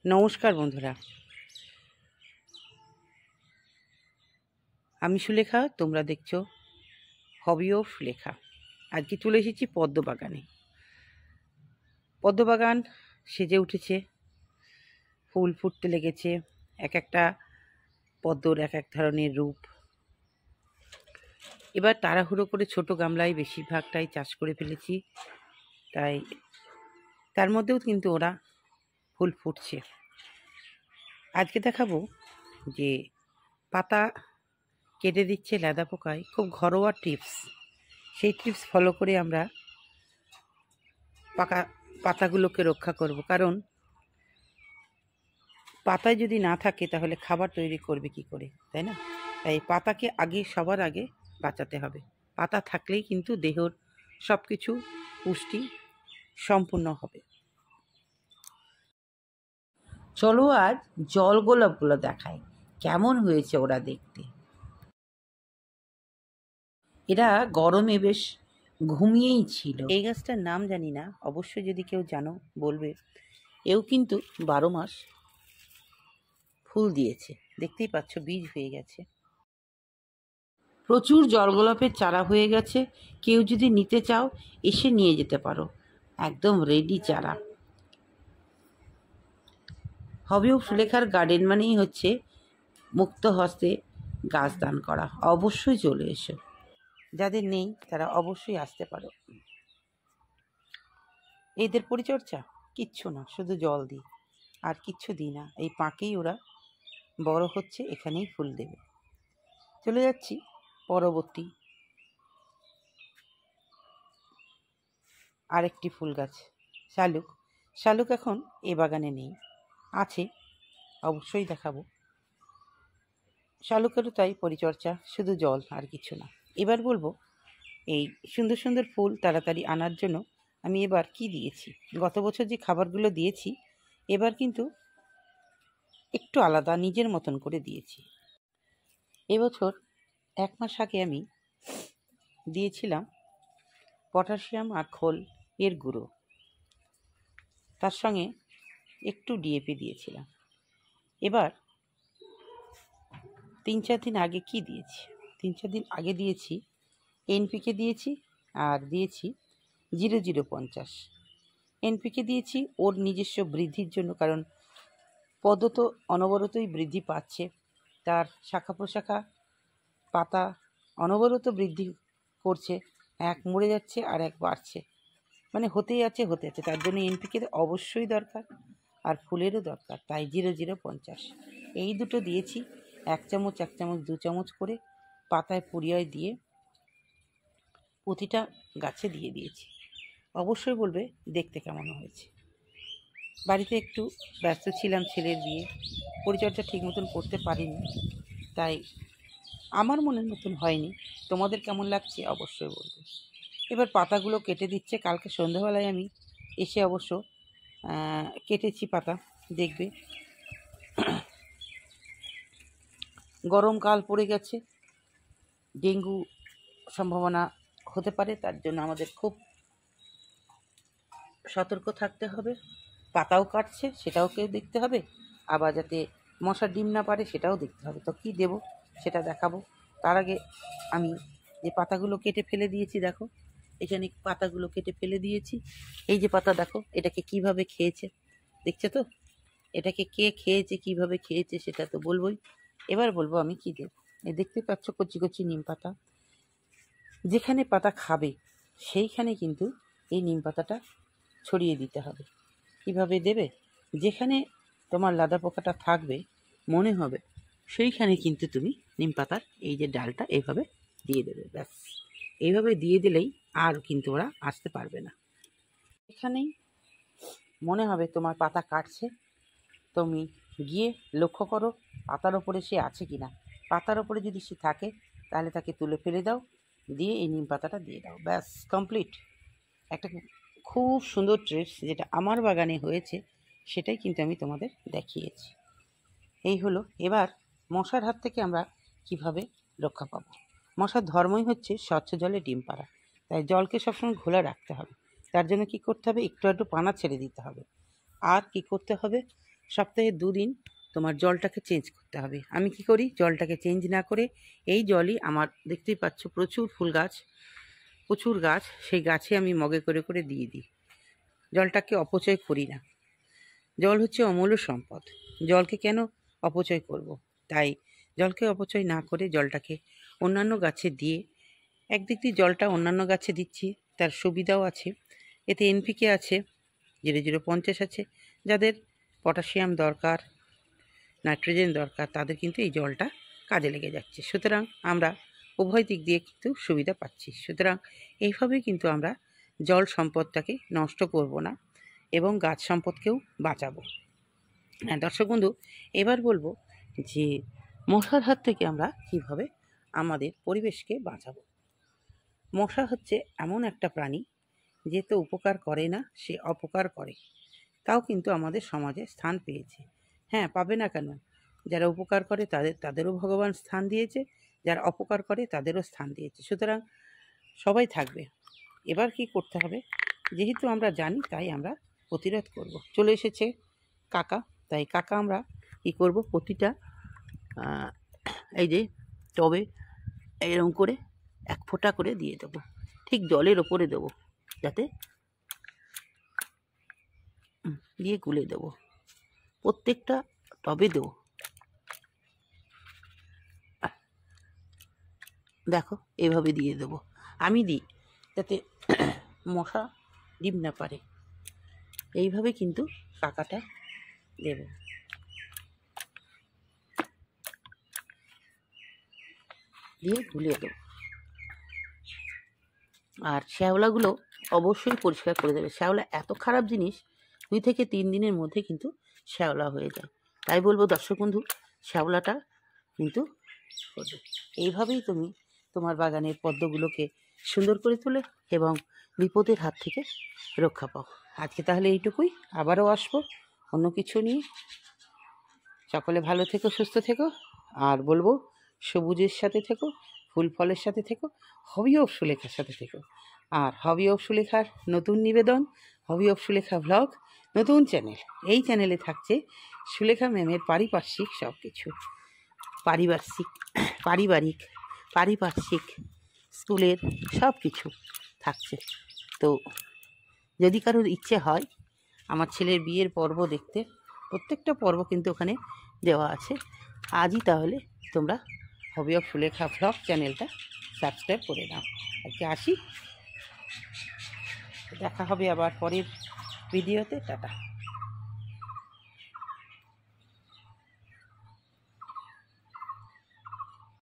নমস্কার বন্ধুরা, আমি সুলেখা। তোমরা দেখছো হবি অফ সুলেখা। আজকে চলে এসেছি পদ্মবাগানে। পদ্মবাগান সেজে উঠেছে, ফুল ফুটতে লেগেছে। এক একটা পদ্মর এক এক ধরনের রূপ। এবার তাড়াহুড়ো করে ছোট গামলায় বেশিরভাগটাই চাষ করে ফেলেছি, তাই তার মধ্যেও কিন্তু ওরা ফুল ফুটছে। আজকে দেখাবো যে পাতা কেটে দিচ্ছে লেদা পোকায়, খুব ঘরোয়া টিপস। সেই টিপস ফলো করে আমরা পাতাগুলোকে রক্ষা করব। কারণ পাতায় যদি না থাকে তাহলে খাবার তৈরি করবে কি করে, তাই না? তাই পাতাকে সবার আগে বাঁচাতে হবে। পাতা থাকলেই কিন্তু দেহর সব কিছু পুষ্টি সম্পূর্ণ হবে। চলো আজ জল গোলাপগুলো দেখায়, কেমন হয়েছে ওরা দেখতে। এরা গরমে বেশ ঘুমিয়েই ছিল। এই গাছটার নাম জানি না, অবশ্যই যদি কেউ জানো বলবে। এও কিন্তু 12 মাস ফুল দিয়েছে। দেখতেই পাচ্ছ, বীজ হয়ে গেছে। প্রচুর জলগোলাপের চারা হয়ে গেছে। কেউ যদি নিতে চাও এসে নিয়ে যেতে পারো, একদম রেডি চারা। হবি অফ সুলেখার গার্ডেন মানেই হচ্ছে মুক্ত হস্তে গাছ দান করা। অবশ্যই চলে এসো, যাদের নেই তারা অবশ্যই আসতে পারো। এদের পরিচর্যা কিচ্ছু না, শুধু জল দিই, আর কিচ্ছু দিই না। এই পাঁকেই ওরা বড় হচ্ছে, এখানেই ফুল দেবে। চলে যাচ্ছি পরবর্তী আরেকটি ফুল গাছ, শালুক। শালুক এখন এ বাগানে নেই, আছে, অবশ্যই দেখাবো। শালুকেরও তাই পরিচর্যা, শুধু জল আর কিছু না। এবার বলবো এই সুন্দর সুন্দর ফুল তাড়াতাড়ি আনার জন্য আমি এবার কি দিয়েছি। গত বছর যে খাবারগুলো দিয়েছি এবার কিন্তু একটু আলাদা, নিজের মতন করে দিয়েছি। এবছর 1 মাস আগে আমি দিয়েছিলাম পটাশিয়াম আর খোল এর গুঁড়ো, তার সঙ্গে একটু ডিএপি দিয়েছিলাম। এবার 3-4 দিন আগে কি দিয়েছি, 3-4 দিন আগে দিয়েছি এনপিকে দিয়েছি, আর দিয়েছি 0050। এনপিকে দিয়েছি ওর নিজস্ব বৃদ্ধির জন্য, কারণ পদ্ম তো অনবরতই বৃদ্ধি পাচ্ছে। তার শাখা প্রশাখা পাতা অনবরত বৃদ্ধি করছে, এক মরে যাচ্ছে আর এক বাড়ছে, মানে হতেই আছে। তার জন্য এনপিকে অবশ্যই দরকার, আর ফুলেরও দরকার। তাই 0050 এই দুটো দিয়েছি। 1 চামচ 1 চামচ 2 চামচ করে পাতায় পুড়িয়ে দিয়ে প্রতিটা গাছে দিয়ে দিয়েছি। অবশ্যই বলবে দেখতে কেমন হয়েছে। বাড়িতে একটু ব্যস্ত ছিলাম, ছেলের বিয়ে, পরিচর্যা ঠিক মতন করতে পারিনি, তাই আমার মনের মতন হয়নি। তোমাদের কেমন লাগছে অবশ্যই বলবে। এবার পাতাগুলো কেটে দিচ্ছে। কালকে সন্ধ্যাবেলায় আমি এসে অবশ্য কেটেছি পাতা, দেখবে। গরমকাল পড়ে গেছে, ডেঙ্গু সম্ভাবনা হতে পারে, তার জন্য আমাদের খুব সতর্ক থাকতে হবে। পাতাও কাটছে, সেটাও কেউ দেখতে হবে, আবার যাতে মশার ডিম না পারে সেটাও দেখতে হবে। তো কী দেবো সেটা দেখাবো। তার আগে আমি যে পাতাগুলো কেটে ফেলে দিয়েছি, দেখো এখানে পাতাগুলো কেটে ফেলে দিয়েছি। এই যে পাতা দেখো, এটাকে কিভাবে খেয়েছে, দেখছো তো? এটাকে কে খেয়েছে, কিভাবে খেয়েছে সেটা তো বলবোই। এবার বলবো আমি কি দেবো। এই দেখতে পাচ্ছ কচি কচি নিম পাতা। যেখানে পাতা খাবে সেইখানে কিন্তু এই নিম পাতাটা ছড়িয়ে দিতে হবে। কিভাবে দেবে? যেখানে তোমার লাদা পোকাটা থাকবে মনে হবে সেইখানে কিন্তু তুমি নিম পাতার এই যে ডালটা এইভাবে দিয়ে দেবে। ব্যাস, এইভাবে দিয়ে দিলেই আর কিন্তু ওরা আসতে পারবে না। এখানেই মনে হবে তোমার পাতা কাটছে, তুমি গিয়ে লক্ষ্য করো পাতার ওপরে সে আছে কি না। পাতার ওপরে যদি সে থাকে তাহলে তাকে তুলে ফেলে দাও, দিয়ে এই নিম পাতাটা দিয়ে দাও। ব্যাস, কমপ্লিট। একটা খুব সুন্দর ট্রিপস যেটা আমার বাগানে হয়েছে, সেটাই কিন্তু আমি তোমাদের দেখিয়েছি। এই হলো। এবার মশার হাত থেকে আমরা কিভাবে রক্ষা পাবো। মশার ধর্মই হচ্ছে স্বচ্ছ জলে ডিম পাড়া, তাই জলকে সবসময় ঘোলা রাখতে হবে। তার জন্য কি করতে হবে, একটু একটু পানা ছেড়ে দিতে হবে। আর কি করতে হবে, সপ্তাহে 2 দিন তোমার জলটাকে চেঞ্জ করতে হবে। আমি কি করি, জলটাকে চেঞ্জ না করে এই জলই আমার, দেখতেই পাচ্ছ প্রচুর ফুল গাছ, প্রচুর গাছ, সেই গাছে আমি মগে করে করে দিয়ে দিই। জলটাকে অপচয় করি না। জল হচ্ছে অমূল্য সম্পদ, জলকে কেন অপচয় করব। তাই জলকে অপচয় না করে জলটাকে অন্যান্য গাছে দিয়ে, একদিক দিয়ে জলটা অন্যান্য গাছে দিচ্ছি, তার সুবিধাও আছে। এতে এনপিকে আছে, 0050 আছে। যাদের পটাশিয়াম দরকার, নাইট্রোজেন দরকার, তাদের কিন্তু এই জলটা কাজে লেগে যাচ্ছে। সুতরাং আমরা উভয় দিক দিয়ে কিন্তু সুবিধা পাচ্ছি। সুতরাং এইভাবেই কিন্তু আমরা জল সম্পদটাকে নষ্ট করব না এবং গাছ সম্পদকেও বাঁচাবো। হ্যাঁ দর্শক বন্ধু, এবার বলবো যে মশার হাত থেকে আমরা কিভাবে আমাদের পরিবেশকে বাঁচাবো। মশা হচ্ছে এমন একটা প্রাণী যে তো উপকার করে না, সে অপকার করে, তাও কিন্তু আমাদের সমাজে স্থান পেয়েছে। হ্যাঁ, পাবে না কেন? যারা উপকার করে তাদেরও ভগবান স্থান দিয়েছে, যারা অপকার করে তাদেরও স্থান দিয়েছে। সুতরাং সবাই থাকবে। এবার কি করতে হবে, যেহেতু আমরা জানি তাই আমরা প্রতিরোধ করব। চলে এসেছে কাকা, তাই কাকা আমরা কী করব, প্রতিটা এই যে টবে এরকম করে 1 ফোঁটা করে দিয়ে দেবো, ঠিক জলের ওপরে দেবো, যাতে দিয়ে গুলে দেবো, প্রত্যেকটা টবে দেবো। দেখো এভাবে দিয়ে দেবো, আমি দিই যাতে মশা ডিম না পারে। এইভাবে কিন্তু কাকাটা দেব। দিয়ে গুলিয়ে দেবো। আর শ্যাওলাগুলো অবশ্যই পরিষ্কার করে দেবে। শ্যাওলা এত খারাপ জিনিস, 2 থেকে 3 দিনের মধ্যে কিন্তু শ্যাওলা হয়ে যায়। তাই বলবো দর্শক বন্ধু, শ্যাওলাটা কিন্তু করবে। এইভাবেই তুমি তোমার বাগানের পদ্মগুলোকে সুন্দর করে তোলে এবং বিপদের হাত থেকে রক্ষা পাও। আজকে তাহলে এইটুকুই, আবারও আসবো অন্য কিছু নিয়ে। সকলে ভালো থেকো, সুস্থ থেকো, আর বলবো সবুজের সাথে থেকো, ফুল ফলের সাথে থেকো, হবি অফ সুলেখার সাথে থেকো। আর হবি অফ সুলেখার নতুন নিবেদন, হবি অফ সুলেখা ব্লগ, নতুন চ্যানেল। এই চ্যানেলে থাকছে সুলেখা ম্যামের পারিপার্শ্বিক সব কিছু, পারিপার্শ্বিক স্কুলের সব কিছু থাকছে। তো যদি কারোর ইচ্ছে হয় আমার ছেলের বিয়ের পর্ব দেখতে, প্রত্যেকটা পর্ব কিন্তু ওখানে দেওয়া আছে। আজই তাহলে তোমরা হবি অফ সুলেখা ব্লগ চ্যানেলটা সাবস্ক্রাইব করে নাও। আজকে আসি, দেখা হবে আবার পরের ভিডিওতে। টাটা।